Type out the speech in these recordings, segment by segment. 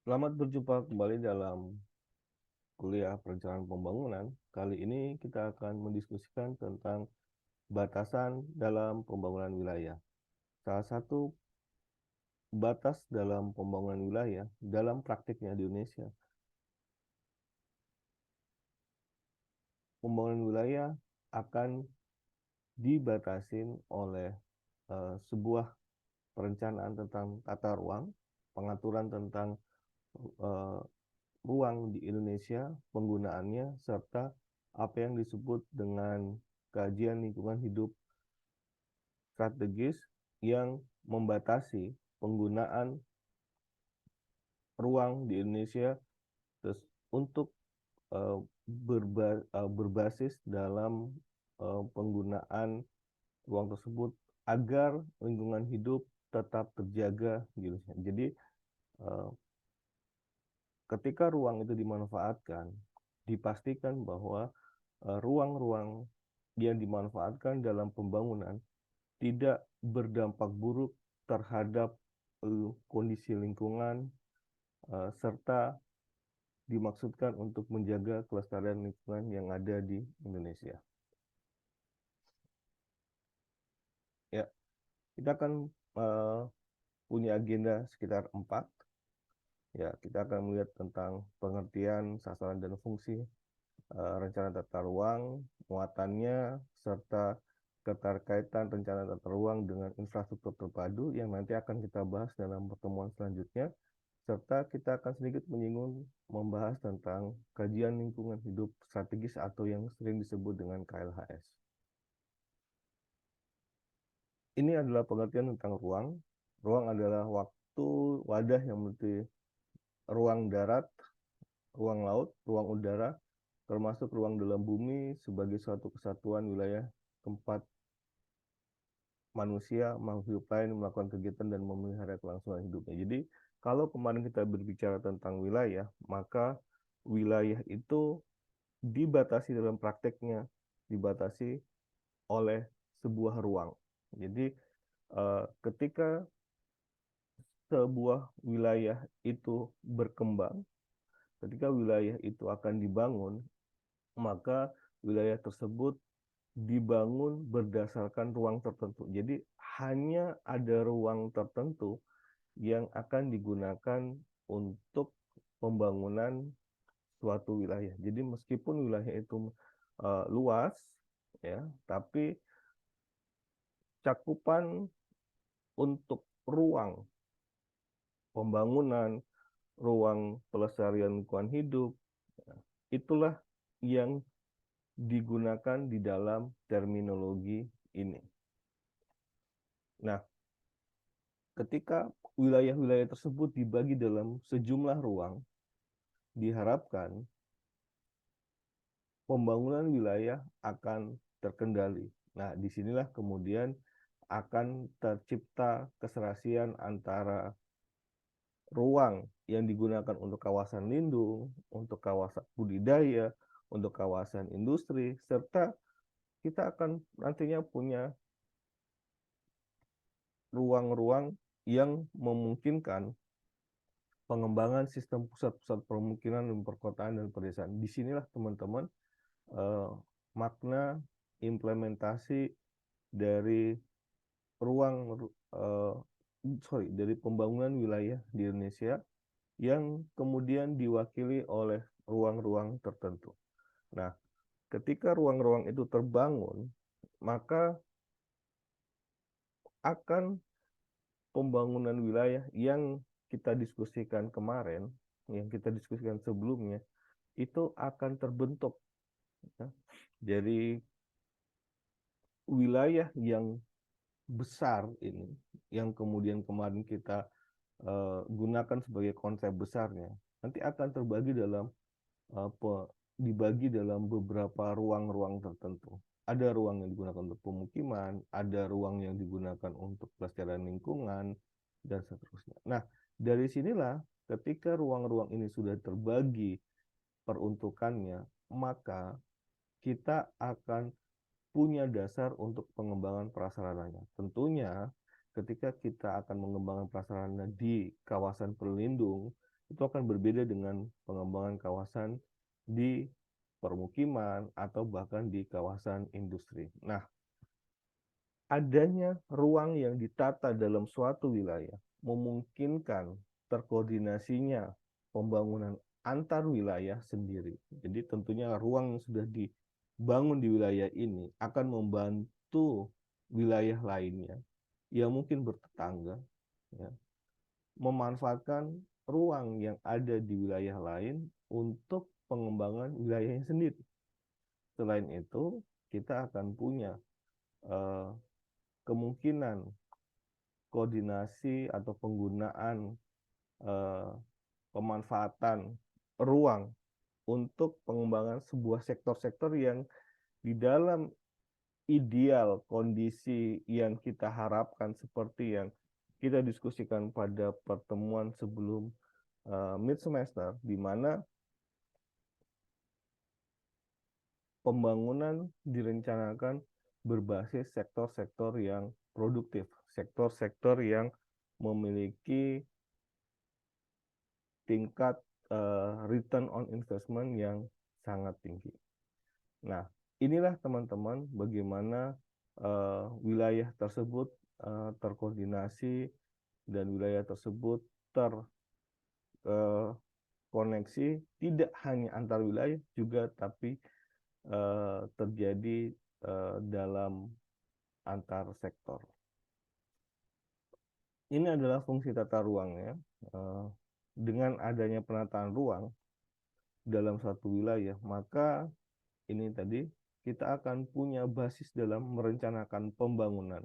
Selamat berjumpa kembali dalam kuliah perencanaan pembangunan. Kali ini kita akan mendiskusikan tentang batasan dalam pembangunan wilayah. Salah satu batas dalam pembangunan wilayah dalam praktiknya di Indonesia, pembangunan wilayah akan dibatasin oleh sebuah perencanaan tentang tata ruang, pengaturan tentang eh, ruang di Indonesia, penggunaannya, serta apa yang disebut dengan kajian lingkungan hidup strategis yang membatasi penggunaan ruang di Indonesia terus untuk eh, berbasis dalam penggunaan ruang tersebut agar lingkungan hidup tetap terjaga gitu. Jadi eh, ketika ruang itu dimanfaatkan, dipastikan bahwa ruang-ruang yang dimanfaatkan dalam pembangunan tidak berdampak buruk terhadap kondisi lingkungan serta dimaksudkan untuk menjaga kelestarian lingkungan yang ada di Indonesia. Ya, kita akan uh, punya agenda sekitar 4. Ya, kita akan melihat tentang pengertian, sasaran dan fungsi rencana tata ruang, muatannya, serta keterkaitan rencana tata ruang dengan infrastruktur terpadu yang nanti akan kita bahas dalam pertemuan selanjutnya, serta kita akan sedikit menyinggung membahas tentang kajian lingkungan hidup strategis atau yang sering disebut dengan KLHS. Ini adalah pengertian tentang ruang. Ruang adalah waktu wadah yang meliputi ruang darat, ruang laut, ruang udara, termasuk ruang dalam bumi sebagai suatu kesatuan wilayah tempat manusia, makhluk hidup lain melakukan kegiatan dan memelihara kelangsungan hidupnya. Jadi, kalau kemarin kita berbicara tentang wilayah, maka wilayah itu dibatasi dalam prakteknya, dibatasi oleh sebuah ruang. Jadi, ketika sebuah wilayah itu berkembang, ketika wilayah itu akan dibangun, maka wilayah tersebut dibangun berdasarkan ruang tertentu. Jadi hanya ada ruang tertentu yang akan digunakan untuk pembangunan suatu wilayah. Jadi meskipun wilayah itu luas, ya, tapi cakupan untuk ruang pembangunan, ruang pelestarian lingkungan hidup, ya, itulah yang digunakan di dalam terminologi ini. Nah, ketika wilayah-wilayah tersebut dibagi dalam sejumlah ruang, diharapkan pembangunan wilayah akan terkendali. Nah, disinilah kemudian akan tercipta keserasian antara ruang yang digunakan untuk kawasan lindung, untuk kawasan budidaya, untuk kawasan industri, serta kita akan nantinya punya ruang-ruang yang memungkinkan pengembangan sistem pusat-pusat permukiman dan perkotaan dan pedesaan. Disinilah teman-teman eh, makna implementasi dari ruang eh, dari pembangunan wilayah di Indonesia yang kemudian diwakili oleh ruang-ruang tertentu. Nah, ketika ruang-ruang itu terbangun, maka akan pembangunan wilayah yang kita diskusikan kemarin, yang kita diskusikan sebelumnya, itu akan terbentuk. Ya. Jadi wilayah yang besar ini, yang kemudian kemarin kita gunakan sebagai konsep besarnya, nanti akan terbagi dalam dibagi dalam beberapa ruang-ruang tertentu. Ada ruang yang digunakan untuk pemukiman, ada ruang yang digunakan untuk pelestarian lingkungan, dan seterusnya. Nah, dari sinilah ketika ruang-ruang ini sudah terbagi peruntukannya, maka kita akan punya dasar untuk pengembangan prasarananya. Tentunya ketika kita akan mengembangkan prasarana di kawasan pelindung, itu akan berbeda dengan pengembangan kawasan di permukiman atau bahkan di kawasan industri. Nah, adanya ruang yang ditata dalam suatu wilayah memungkinkan terkoordinasinya pembangunan antar wilayah sendiri. Jadi tentunya ruang yang sudah dibangun di wilayah ini akan membantu wilayah lainnya yang mungkin bertetangga, ya, memanfaatkan ruang yang ada di wilayah lain untuk pengembangan wilayahnya sendiri. Selain itu, kita akan punya eh, kemungkinan koordinasi atau penggunaan eh, pemanfaatan ruang untuk pengembangan sebuah sektor-sektor yang di dalam ideal kondisi yang kita harapkan seperti yang kita diskusikan pada pertemuan sebelum mid semester, di mana pembangunan direncanakan berbasis sektor-sektor yang produktif, sektor-sektor yang memiliki tingkat return on investment yang sangat tinggi. Nah, inilah teman-teman bagaimana wilayah tersebut terkoordinasi dan wilayah tersebut terkoneksi tidak hanya antar wilayah juga, tapi terjadi dalam antar sektor. Ini adalah fungsi tata ruangnya. Dengan adanya penataan ruang dalam suatu wilayah, maka ini tadi kita akan punya basis dalam merencanakan pembangunan,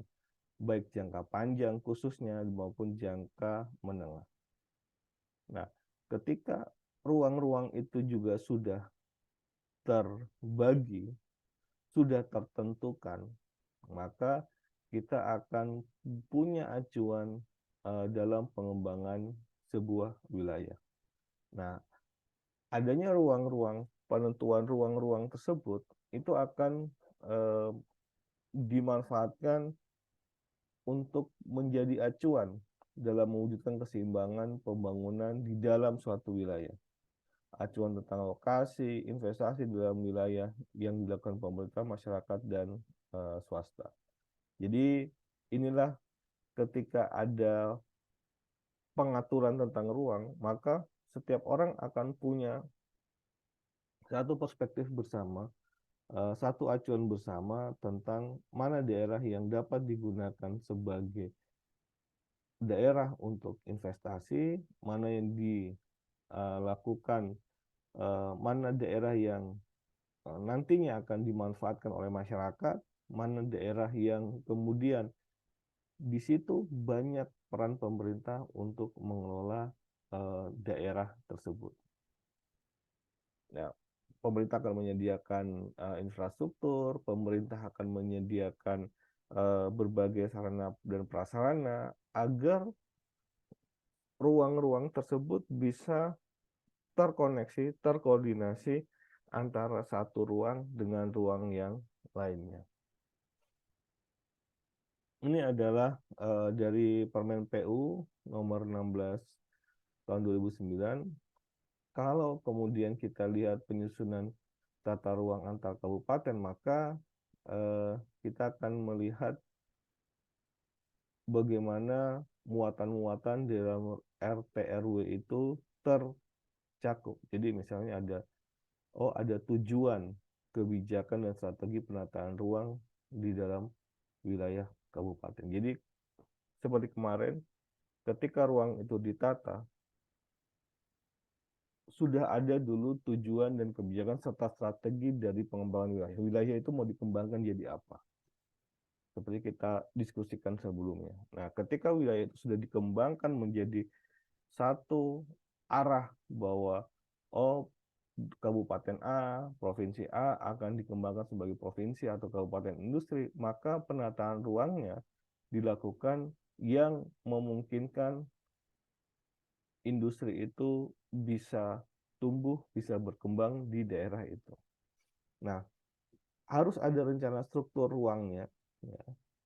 baik jangka panjang khususnya maupun jangka menengah. Nah, ketika ruang-ruang itu juga sudah terbagi, sudah tertentukan, maka kita akan punya acuan dalam pengembangan sebuah wilayah. Nah, adanya ruang-ruang, penentuan ruang-ruang tersebut itu akan dimanfaatkan untuk menjadi acuan dalam mewujudkan keseimbangan pembangunan di dalam suatu wilayah. Acuan tentang lokasi, investasi dalam wilayah yang dilakukan pemerintah, masyarakat, dan swasta. Jadi inilah ketika ada pengaturan tentang ruang, maka setiap orang akan punya satu perspektif bersama, satu acuan bersama tentang mana daerah yang dapat digunakan sebagai daerah untuk investasi, mana yang dilakukan, mana daerah yang nantinya akan dimanfaatkan oleh masyarakat, mana daerah yang kemudian di situ banyak peran pemerintah untuk mengelola daerah tersebut. Nah, pemerintah akan menyediakan infrastruktur, pemerintah akan menyediakan berbagai sarana dan prasarana agar ruang-ruang tersebut bisa terkoneksi, terkoordinasi antara satu ruang dengan ruang yang lainnya. Ini adalah dari Permen PU nomor 16 tahun 2009. Kalau kemudian kita lihat penyusunan tata ruang antar kabupaten, maka kita akan melihat bagaimana muatan-muatan dalam RT RW itu tercakup. Jadi misalnya ada tujuan kebijakan dan strategi penataan ruang di dalam wilayah kabupaten. Jadi seperti kemarin ketika ruang itu ditata, sudah ada dulu tujuan dan kebijakan serta strategi dari pengembangan wilayah. Wilayah itu mau dikembangkan jadi apa? Seperti kita diskusikan sebelumnya. Nah, ketika wilayah itu sudah dikembangkan menjadi satu arah bahwa Kabupaten A, Provinsi A akan dikembangkan sebagai provinsi atau kabupaten industri, maka penataan ruangnya dilakukan yang memungkinkan industri itu bisa tumbuh, bisa berkembang di daerah itu. Nah, harus ada rencana struktur ruangnya. Ya.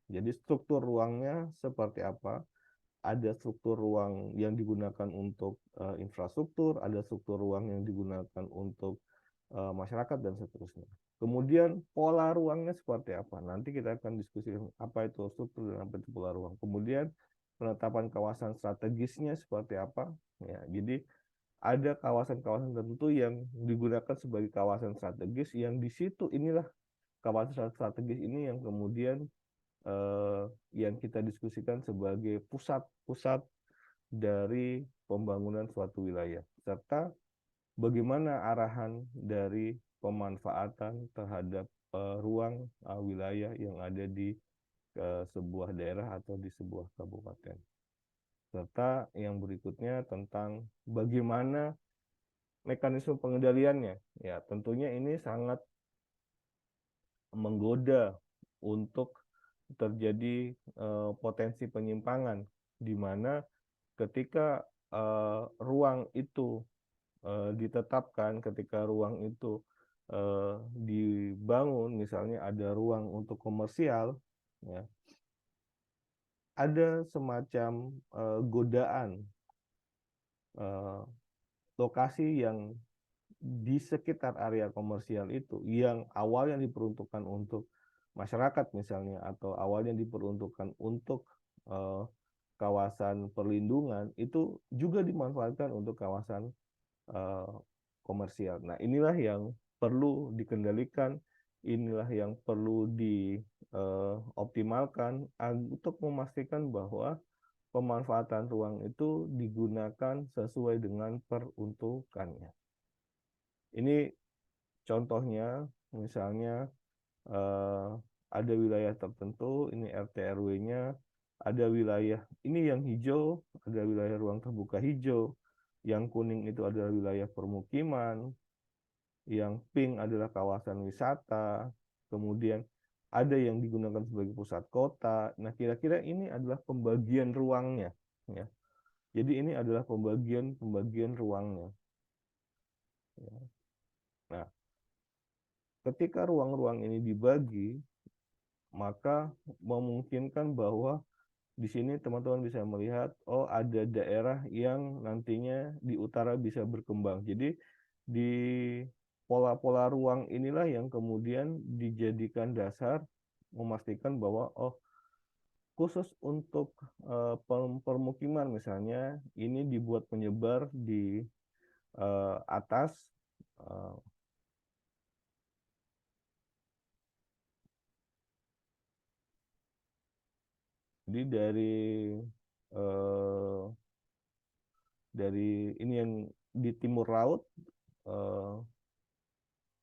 Jadi struktur ruangnya seperti apa? ada struktur ruang yang digunakan untuk infrastruktur, ada struktur ruang yang digunakan untuk masyarakat dan seterusnya. Kemudian pola ruangnya seperti apa? Nanti kita akan diskusi apa itu struktur dan apa itu pola ruang. Kemudian penetapan kawasan strategisnya seperti apa? Ya, jadi ada kawasan-kawasan tertentu yang digunakan sebagai kawasan strategis yang di situ inilah kawasan strategis ini yang kemudian yang kita diskusikan sebagai pusat-pusat dari pembangunan suatu wilayah serta bagaimana arahan dari pemanfaatan terhadap ruang wilayah yang ada di sebuah daerah atau di sebuah kabupaten. Serta yang berikutnya tentang bagaimana mekanisme pengendaliannya. Ya, tentunya ini sangat menggoda untuk terjadi potensi penyimpangan di mana ketika ruang itu ditetapkan, ketika ruang itu dibangun, misalnya ada ruang untuk komersial, ya, ada semacam godaan lokasi yang di sekitar area komersial itu yang awalnya diperuntukkan untuk masyarakat misalnya atau awalnya diperuntukkan untuk eh, kawasan perlindungan itu juga dimanfaatkan untuk kawasan eh, komersial. Nah, inilah yang perlu dikendalikan, inilah yang perlu dioptimalkan untuk memastikan bahwa pemanfaatan ruang itu digunakan sesuai dengan peruntukannya. Ini contohnya, misalnya ada wilayah tertentu, ini RT RW-nya, ada wilayah ini yang hijau, ada wilayah ruang terbuka hijau, yang kuning itu adalah wilayah permukiman, yang pink adalah kawasan wisata, kemudian ada yang digunakan sebagai pusat kota. Nah, kira-kira ini adalah pembagian ruangnya, ya. Jadi ini adalah pembagian ruangnya. Ya. Nah, ketika ruang-ruang ini dibagi, maka memungkinkan bahwa di sini teman-teman bisa melihat, oh ada daerah yang nantinya di utara bisa berkembang. Jadi di pola-pola ruang inilah yang kemudian dijadikan dasar memastikan bahwa oh khusus untuk permukiman misalnya ini dibuat penyebar di atas eh, jadi eh, dari ini yang di timur laut eh,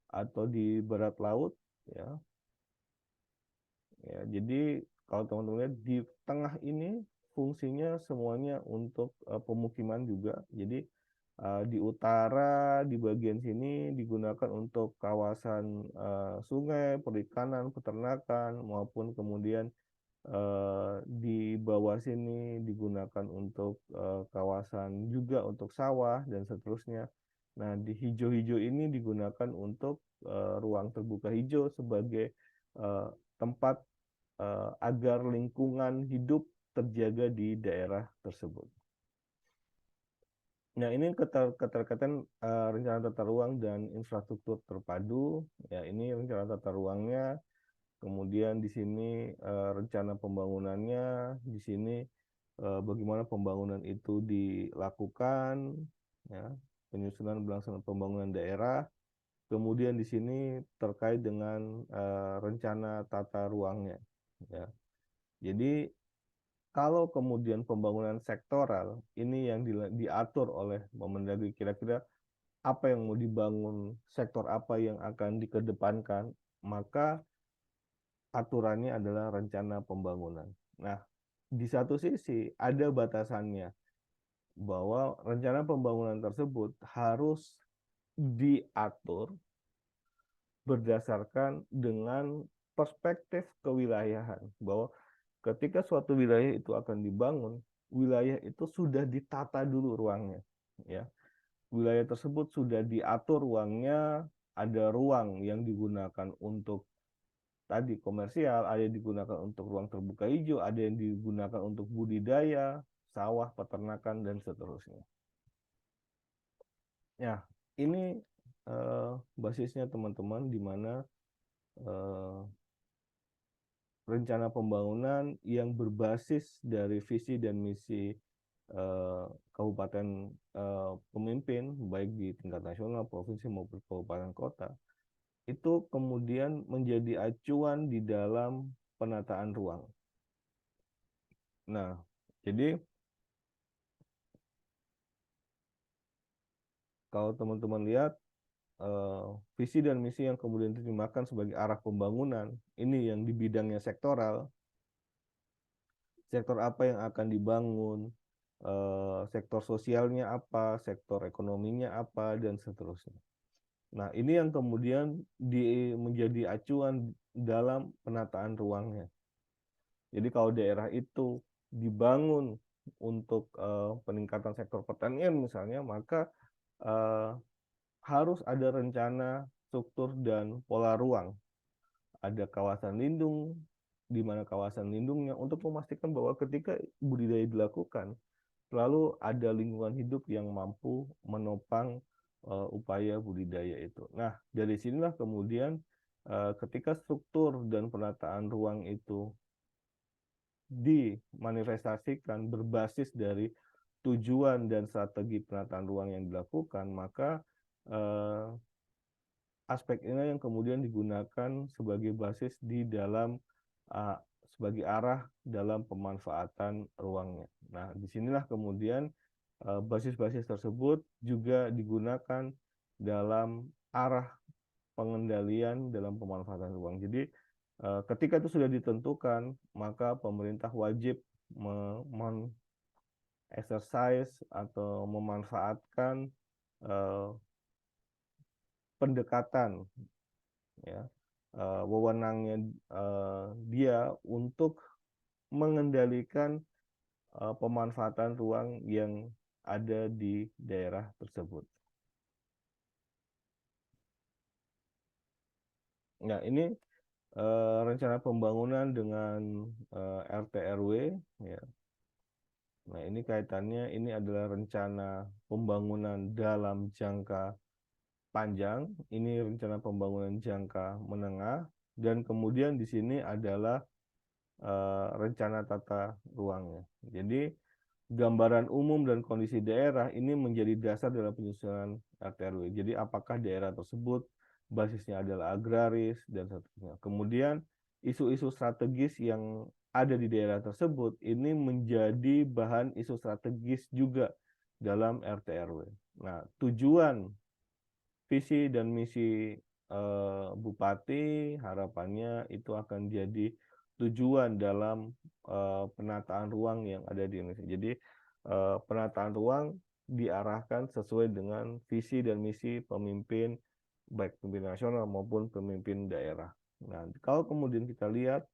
atau di barat laut, ya. Ya, jadi kalau teman-teman lihat di tengah ini fungsinya semuanya untuk pemukiman juga. Jadi di utara di bagian sini digunakan untuk kawasan sungai, perikanan, peternakan maupun kemudian di bawah sini digunakan untuk kawasan juga untuk sawah dan seterusnya. Nah, di hijau-hijau ini digunakan untuk ruang terbuka hijau sebagai eh, tempat agar lingkungan hidup terjaga di daerah tersebut. Nah, ini keterkaitan rencana tata ruang dan infrastruktur terpadu. Ya, ini rencana tata ruangnya. Kemudian di sini rencana pembangunannya, di sini bagaimana pembangunan itu dilakukan, ya, penyusunan pelaksanaan pembangunan daerah. Kemudian di sini terkait dengan rencana tata ruangnya, ya. Jadi kalau kemudian pembangunan sektoral ini yang diatur oleh Mendagri, kira-kira apa yang mau dibangun, sektor apa yang akan dikedepankan, maka aturannya adalah rencana pembangunan. Nah, di satu sisi ada batasannya bahwa rencana pembangunan tersebut harus diatur berdasarkan dengan perspektif kewilayahan, bahwa ketika suatu wilayah itu akan dibangun, wilayah itu sudah ditata dulu ruangnya, ya. Wilayah tersebut sudah diatur ruangnya, ada ruang yang digunakan untuk tadi komersial, ada yang digunakan untuk ruang terbuka hijau, ada yang digunakan untuk budidaya, sawah, peternakan, dan seterusnya. Ya, ini basisnya teman-teman, di mana rencana pembangunan yang berbasis dari visi dan misi kabupaten pemimpin, baik di tingkat nasional, provinsi maupun kabupaten kota, itu kemudian menjadi acuan di dalam penataan ruang. Nah, jadi kalau teman-teman lihat visi dan misi yang kemudian diterjemahkan sebagai arah pembangunan, ini yang di bidangnya sektoral, sektor apa yang akan dibangun, sektor sosialnya apa, sektor ekonominya apa, dan seterusnya. Nah, ini yang kemudian menjadi acuan dalam penataan ruangnya. Jadi kalau daerah itu dibangun untuk peningkatan sektor pertanian misalnya, maka harus ada rencana, struktur, dan pola ruang. Ada kawasan lindung, di mana kawasan lindungnya untuk memastikan bahwa ketika budidaya dilakukan, selalu ada lingkungan hidup yang mampu menopang upaya budidaya itu. Nah, dari sinilah kemudian ketika struktur dan penataan ruang itu dimanifestasikan berbasis dari tujuan dan strategi penataan ruang yang dilakukan, maka eh, aspek ini yang kemudian digunakan sebagai basis di dalam uh, sebagai arah dalam pemanfaatan ruangnya. Nah, disinilah kemudian basis-basis tersebut juga digunakan dalam arah pengendalian dalam pemanfaatan ruang. Jadi, ketika itu sudah ditentukan, maka pemerintah wajib exercise atau memanfaatkan pendekatan, ya, wewenangnya dia untuk mengendalikan pemanfaatan ruang yang ada di daerah tersebut. Nah, ini rencana pembangunan dengan RT RW, ya. Nah, ini kaitannya, ini adalah rencana pembangunan dalam jangka panjang, ini rencana pembangunan jangka menengah, dan kemudian di sini adalah rencana tata ruangnya. Jadi gambaran umum dan kondisi daerah ini menjadi dasar dalam penyusunan RT RW. Jadi apakah daerah tersebut basisnya adalah agraris dan seterusnya. Kemudian isu-isu strategis yang ada di daerah tersebut ini menjadi bahan isu strategis juga dalam RT RW. Nah, tujuan, visi dan misi bupati harapannya itu akan jadi tujuan dalam penataan ruang yang ada di Indonesia. Jadi penataan ruang diarahkan sesuai dengan visi dan misi pemimpin, baik pemimpin nasional maupun pemimpin daerah. Nah, kalau kemudian kita lihat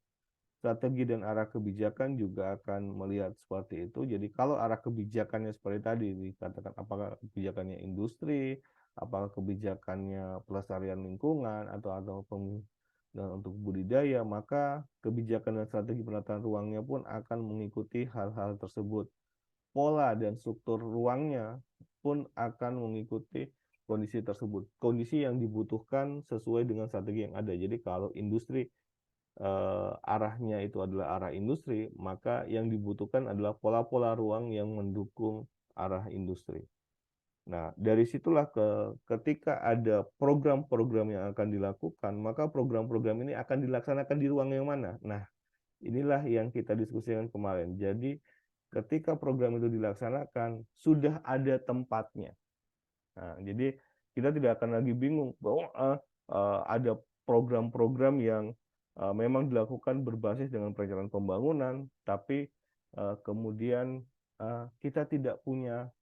strategi dan arah kebijakan juga akan melihat seperti itu. Jadi kalau arah kebijakannya seperti tadi dikatakan, apakah kebijakannya industri, apakah kebijakannya pelestarian lingkungan atau dan untuk budidaya, maka kebijakan dan strategi penataan ruangnya pun akan mengikuti hal-hal tersebut. Pola dan struktur ruangnya pun akan mengikuti kondisi tersebut. Kondisi yang dibutuhkan sesuai dengan strategi yang ada. Jadi kalau industri arahnya itu adalah arah industri, maka yang dibutuhkan adalah pola-pola ruang yang mendukung arah industri. Nah, dari situlah ketika ada program-program yang akan dilakukan, maka program-program ini akan dilaksanakan di ruang yang mana? Nah, inilah yang kita diskusikan kemarin. Jadi, ketika program itu dilaksanakan, sudah ada tempatnya. Nah, jadi kita tidak akan lagi bingung bahwa ada program-program yang memang dilakukan berbasis dengan perencanaan pembangunan, tapi kemudian kita tidak punya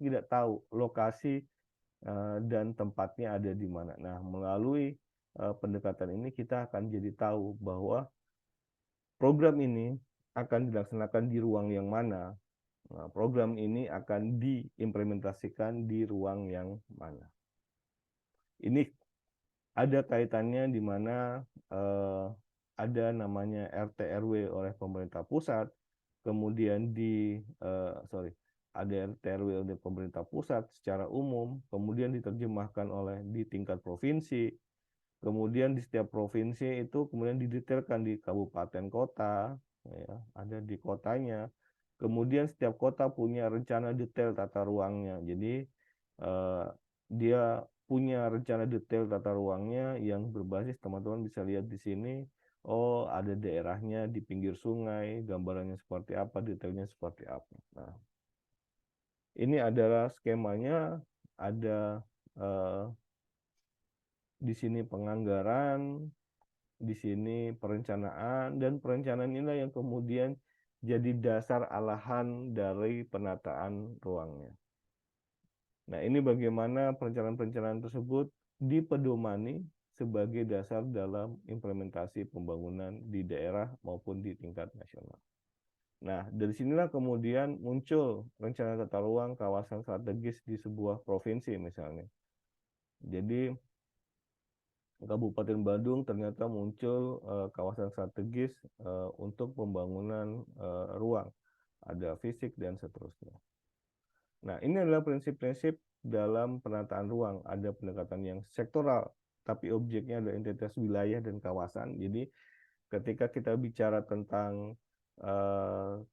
tidak tahu lokasi dan tempatnya ada di mana. Nah, melalui pendekatan ini kita akan jadi tahu bahwa program ini akan dilaksanakan di ruang yang mana. Nah, program ini akan diimplementasikan di ruang yang mana. Ini ada kaitannya di mana ada namanya RT RW oleh pemerintah pusat, kemudian ADRT RW oleh pemerintah pusat secara umum, kemudian diterjemahkan di tingkat provinsi, kemudian di setiap provinsi itu kemudian didetailkan di kabupaten kota, ya, ada di kotanya. Kemudian setiap kota punya rencana detail tata ruangnya. Jadi eh, dia punya rencana detail tata ruangnya yang berbasis, teman-teman bisa lihat di sini. Oh, ada daerahnya di pinggir sungai, gambarannya seperti apa, detailnya seperti apa. Nah, ini adalah skemanya, ada eh, di sini penganggaran, di sini perencanaan, dan perencanaan inilah yang kemudian jadi dasar alahan dari penataan ruangnya. Nah, ini bagaimana perencanaan-perencanaan tersebut dipedomani sebagai dasar dalam implementasi pembangunan di daerah maupun di tingkat nasional. Nah, dari sinilah kemudian muncul rencana tata ruang kawasan strategis di sebuah provinsi misalnya. Jadi Kabupaten Bandung ternyata muncul kawasan strategis untuk pembangunan ruang, ada fisik dan seterusnya. Nah, ini adalah prinsip-prinsip dalam penataan ruang. Ada pendekatan yang sektoral, tapi objeknya adalah entitas wilayah dan kawasan. Jadi, ketika kita bicara tentang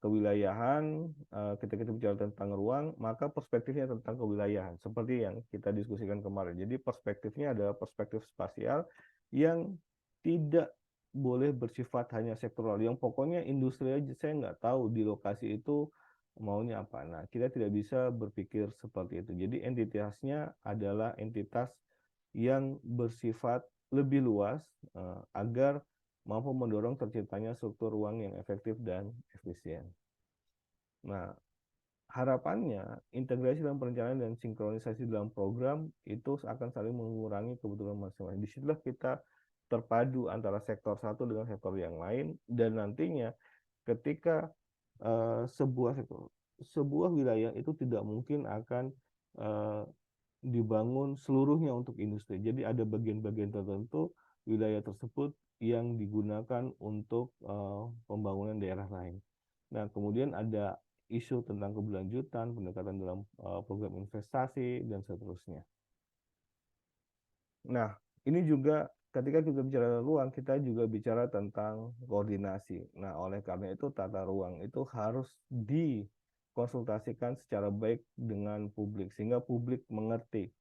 kewilayahan, ketika kita bicara tentang ruang, maka perspektifnya tentang kewilayahan, seperti yang kita diskusikan kemarin. Jadi, perspektifnya adalah perspektif spasial yang tidak boleh bersifat hanya sektoral. Yang pokoknya industri aja, saya nggak tahu di lokasi itu maunya apa. Nah, kita tidak bisa berpikir seperti itu. Jadi entitasnya adalah entitas yang bersifat lebih luas agar mampu mendorong terciptanya struktur ruang yang efektif dan efisien. Nah, harapannya integrasi dalam perencanaan dan sinkronisasi dalam program itu akan saling mengurangi kebutuhan masing-masing. Disitulah kita terpadu antara sektor satu dengan sektor yang lain, dan nantinya ketika sebuah wilayah itu tidak mungkin akan eh, dibangun seluruhnya untuk industri. Jadi ada bagian-bagian tertentu wilayah tersebut yang digunakan untuk pembangunan daerah lain. Nah, kemudian ada isu tentang keberlanjutan, pendekatan dalam program investasi, dan seterusnya. Nah, ini juga ketika kita bicara ruang, kita juga bicara tentang koordinasi. Nah, oleh karena itu tata ruang itu harus dikonsultasikan secara baik dengan publik, sehingga publik mengerti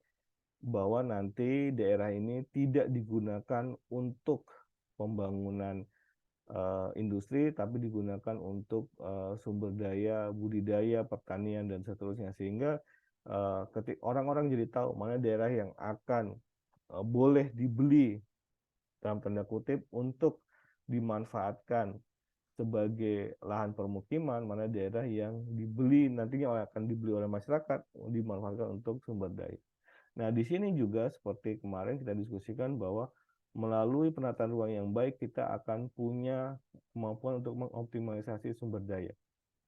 bahwa nanti daerah ini tidak digunakan untuk pembangunan industri, tapi digunakan untuk sumber daya, budidaya, pertanian, dan seterusnya. Sehingga ketika orang-orang jadi tahu mana daerah yang akan boleh dibeli dalam tanda kutip untuk dimanfaatkan sebagai lahan permukiman, mana daerah yang dibeli nantinya akan dibeli oleh masyarakat, dimanfaatkan untuk sumber daya. Nah, di sini juga seperti kemarin kita diskusikan bahwa melalui penataan ruang yang baik kita akan punya kemampuan untuk mengoptimalisasi sumber daya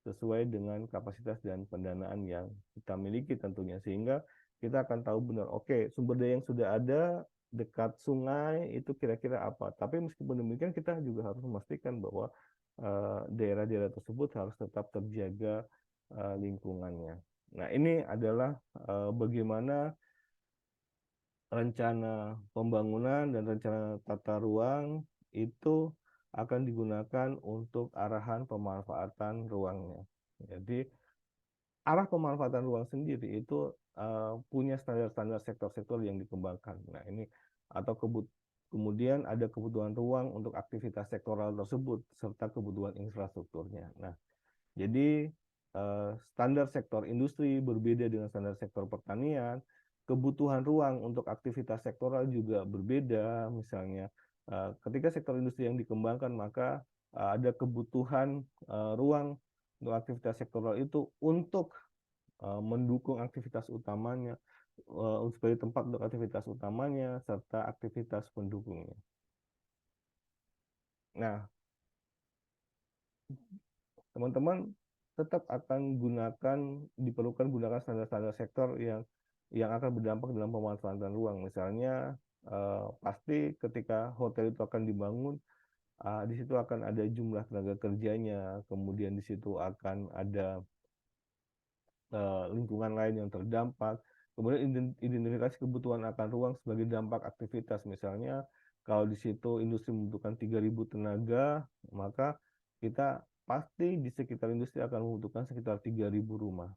sesuai dengan kapasitas dan pendanaan yang kita miliki tentunya, sehingga kita akan tahu benar, oke, sumber daya yang sudah ada dekat sungai itu kira-kira apa. Tapi meskipun demikian kita juga harus memastikan bahwa daerah-daerah tersebut harus tetap terjaga lingkungannya. Nah, ini adalah bagaimana rencana pembangunan dan rencana tata ruang itu akan digunakan untuk arahan pemanfaatan ruangnya. Jadi arah pemanfaatan ruang sendiri itu punya standar-standar sektor-sektor yang dikembangkan. Nah, ini atau kemudian ada kebutuhan ruang untuk aktivitas sektoral tersebut serta kebutuhan infrastrukturnya. Nah, jadi standar sektor industri berbeda dengan standar sektor pertanian. Kebutuhan ruang untuk aktivitas sektoral juga berbeda. Misalnya, ketika sektor industri yang dikembangkan, maka ada kebutuhan ruang untuk aktivitas sektoral itu untuk mendukung aktivitas utamanya, sebagai tempat untuk aktivitas utamanya serta aktivitas pendukungnya. Nah, teman-teman tetap akan diperlukan gunakan standar-standar sektor yang akan berdampak dalam pemanfaatan ruang. Misalnya pasti ketika hotel itu akan dibangun, Di situ akan ada jumlah tenaga kerjanya, kemudian di situ akan ada lingkungan lain yang terdampak, kemudian identifikasi kebutuhan akan ruang sebagai dampak aktivitas. Misalnya kalau di situ industri membutuhkan 3.000 tenaga, maka kita pasti di sekitar industri akan membutuhkan sekitar 3.000 rumah.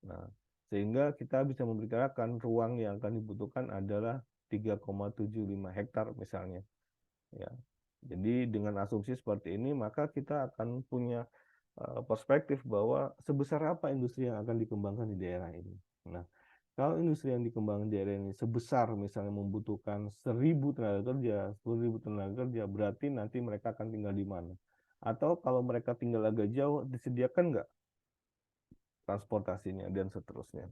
Nah, sehingga kita bisa memperkirakan ruang yang akan dibutuhkan adalah 3,75 hektar misalnya. Ya. Jadi dengan asumsi seperti ini, maka kita akan punya perspektif bahwa sebesar apa industri yang akan dikembangkan di daerah ini. Nah, kalau industri yang dikembangkan di daerah ini sebesar misalnya membutuhkan 1.000 tenaga kerja, 10.000 tenaga kerja, berarti nanti mereka akan tinggal di mana? Atau kalau mereka tinggal agak jauh, disediakan nggak transportasinya dan seterusnya.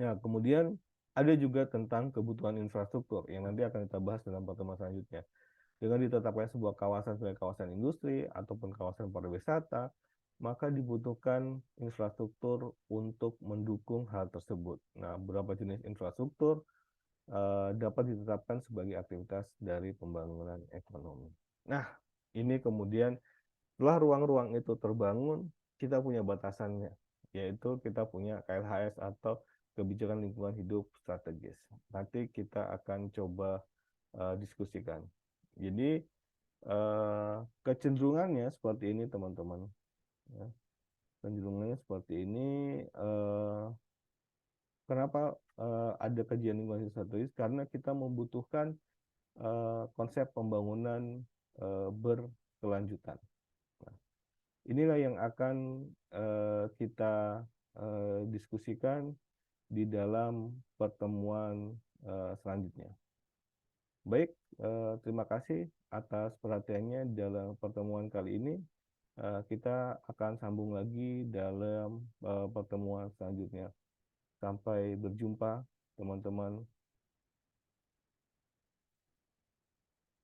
Ya, kemudian ada juga tentang kebutuhan infrastruktur yang nanti akan kita bahas dalam pertemuan selanjutnya. Dengan ditetapkan sebuah kawasan sebagai kawasan industri ataupun kawasan pariwisata, maka dibutuhkan infrastruktur untuk mendukung hal tersebut. Nah, beberapa jenis infrastruktur dapat ditetapkan sebagai aktivitas dari pembangunan ekonomi. Nah, ini kemudian setelah ruang-ruang itu terbangun, kita punya batasannya, yaitu kita punya KLHS atau kebijakan lingkungan hidup strategis. Nanti kita akan coba diskusikan. Jadi kecenderungannya seperti ini teman-teman. Ya. Kecenderungannya seperti ini. Kenapa ada kajian lingkungan hidup strategis? Karena kita membutuhkan konsep pembangunan berkelanjutan. Nah, inilah yang akan kita diskusikan di dalam pertemuan selanjutnya. Baik, terima kasih atas perhatiannya dalam pertemuan kali ini. Kita akan sambung lagi dalam pertemuan selanjutnya. Sampai berjumpa, teman-teman.